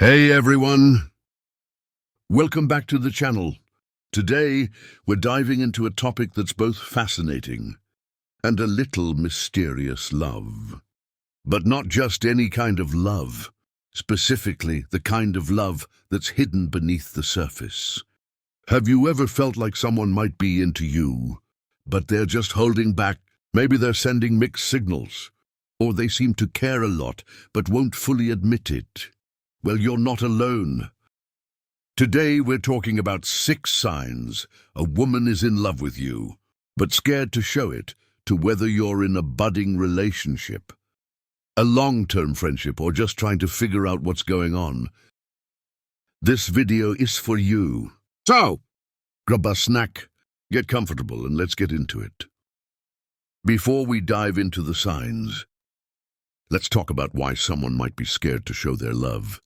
Hey everyone, welcome back to the channel. Today we're diving into a topic that's both fascinating and a little mysterious: love. But not just any kind of love, specifically the kind of love that's hidden beneath the surface. Have you ever felt like someone might be into you, but they're just holding back? Maybe they're sending mixed signals, or they seem to care a lot but won't fully admit it. Well, you're not alone. Today we're talking about 6 signs a woman is in love with you, but scared to show it, to whether you're in a budding relationship, a long-term friendship, or just trying to figure out what's going on. This video is for you. So, grab a snack, get comfortable, and let's get into it. Before we dive into the signs, let's talk about why someone might be scared to show their love.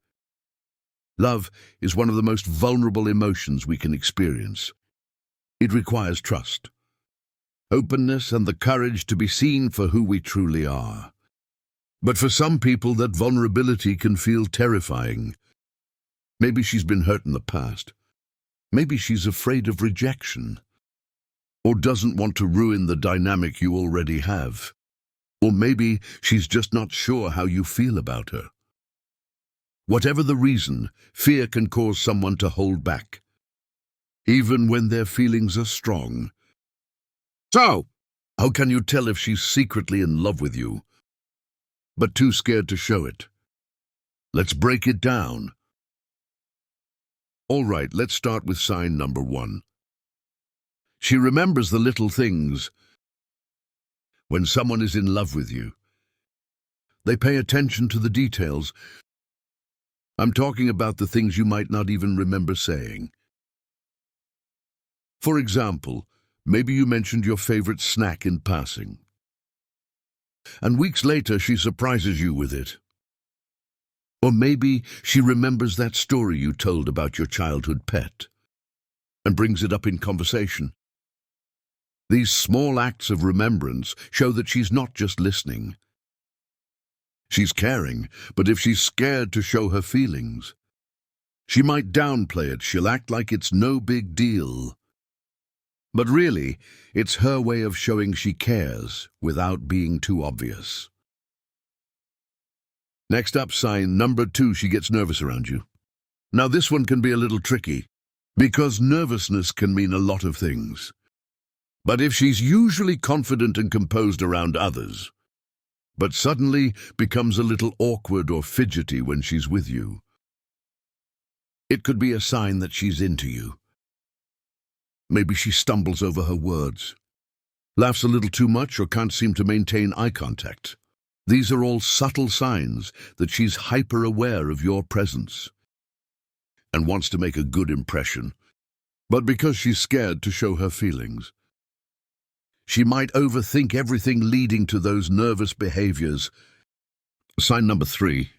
Love is one of the most vulnerable emotions we can experience. It requires trust, openness, and the courage to be seen for who we truly are. But for some people, that vulnerability can feel terrifying. Maybe she's been hurt in the past. Maybe she's afraid of rejection, or doesn't want to ruin the dynamic you already have. Or maybe she's just not sure how you feel about her. Whatever the reason, fear can cause someone to hold back, even when their feelings are strong. So, how can you tell if she's secretly in love with you, but too scared to show it? Let's break it down. All right, let's start with sign number 1. She remembers the little things. When someone is in love with you, they pay attention to the details. I'm talking about the things you might not even remember saying. For example, maybe you mentioned your favorite snack in passing, and weeks later she surprises you with it. Or maybe she remembers that story you told about your childhood pet and brings it up in conversation. These small acts of remembrance show that she's not just listening. She's caring, but if she's scared to show her feelings, she might downplay it. She'll act like it's no big deal. But really, it's her way of showing she cares without being too obvious. Next up, sign number 2, she gets nervous around you. Now this one can be a little tricky, because nervousness can mean a lot of things. But if she's usually confident and composed around others, but suddenly becomes a little awkward or fidgety when she's with you, it could be a sign that she's into you. Maybe she stumbles over her words, laughs a little too much, or can't seem to maintain eye contact. These are all subtle signs that she's hyper-aware of your presence and wants to make a good impression. But because she's scared to show her feelings, she might overthink everything, leading to those nervous behaviors. Sign number 3.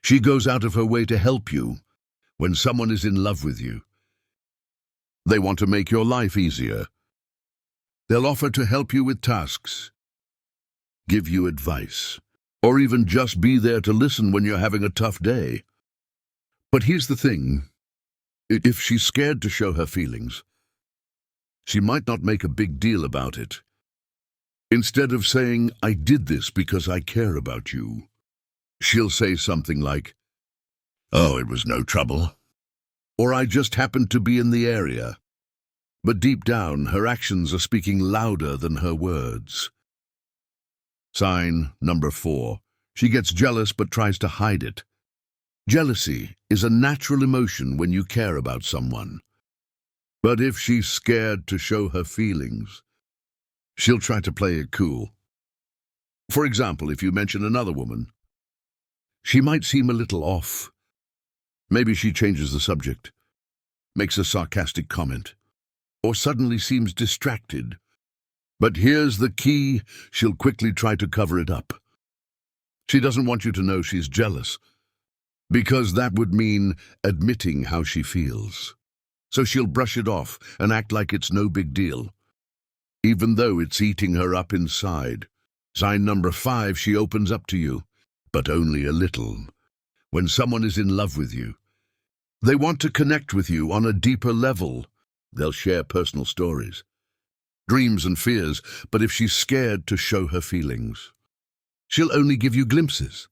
She goes out of her way to help you when someone is in love with you. They want to make your life easier. They'll offer to help you with tasks, give you advice, or even just be there to listen when you're having a tough day. But here's the thing. If she's scared to show her feelings, she might not make a big deal about it. Instead of saying, "I did this because I care about you," she'll say something like, "Oh, it was no trouble," or "I just happened to be in the area." But deep down, her actions are speaking louder than her words. Sign number 4. She gets jealous but tries to hide it. Jealousy is a natural emotion when you care about someone. But if she's scared to show her feelings, she'll try to play it cool. For example, if you mention another woman, she might seem a little off. Maybe she changes the subject, makes a sarcastic comment, or suddenly seems distracted. But here's the key: she'll quickly try to cover it up. She doesn't want you to know she's jealous, because that would mean admitting how she feels. So she'll brush it off and act like it's no big deal, even though it's eating her up inside. Sign number 5, she opens up to you, but only a little. when someone is in love with you. They want to connect with you on a deeper level. They'll share personal stories, dreams and fears, but if she's scared to show her feelings, she'll only give you glimpses.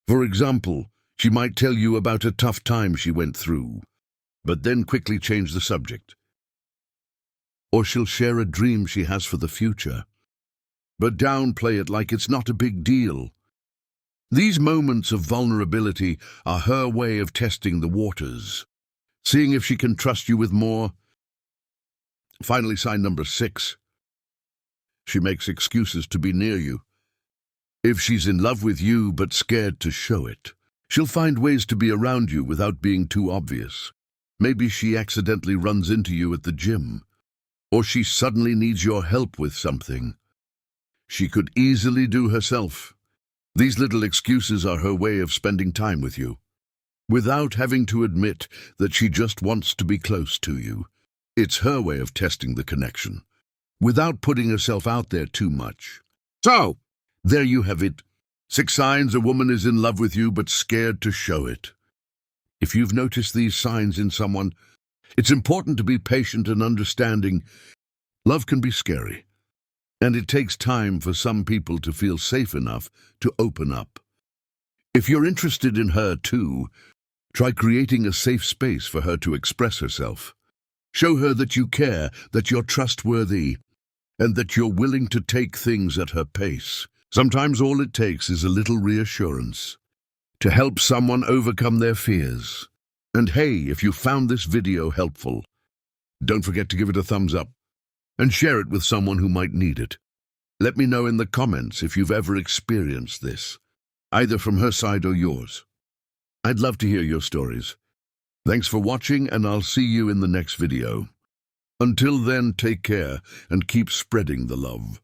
For example, she might tell you about a tough time she went through, but then quickly change the subject. Or she'll share a dream she has for the future, but downplay it like it's not a big deal. These moments of vulnerability are her way of testing the waters, seeing if she can trust you with more. Finally, sign number 6. She makes excuses to be near you. If she's in love with you but scared to show it, she'll find ways to be around you without being too obvious. Maybe she accidentally runs into you at the gym, or she suddenly needs your help with something she could easily do herself. These little excuses are her way of spending time with you, without having to admit that she just wants to be close to you. It's her way of testing the connection, without putting herself out there too much. So, there you have it. 6 signs a woman is in love with you but scared to show it. If you've noticed these signs in someone, it's important to be patient and understanding. Love can be scary, and it takes time for some people to feel safe enough to open up. If you're interested in her too, try creating a safe space for her to express herself. Show her that you care, that you're trustworthy, and that you're willing to take things at her pace. Sometimes all it takes is a little reassurance to help someone overcome their fears. And hey, if you found this video helpful, don't forget to give it a thumbs up and share it with someone who might need it. Let me know in the comments if you've ever experienced this, either from her side or yours. I'd love to hear your stories. Thanks for watching, and I'll see you in the next video. Until then, take care and keep spreading the love.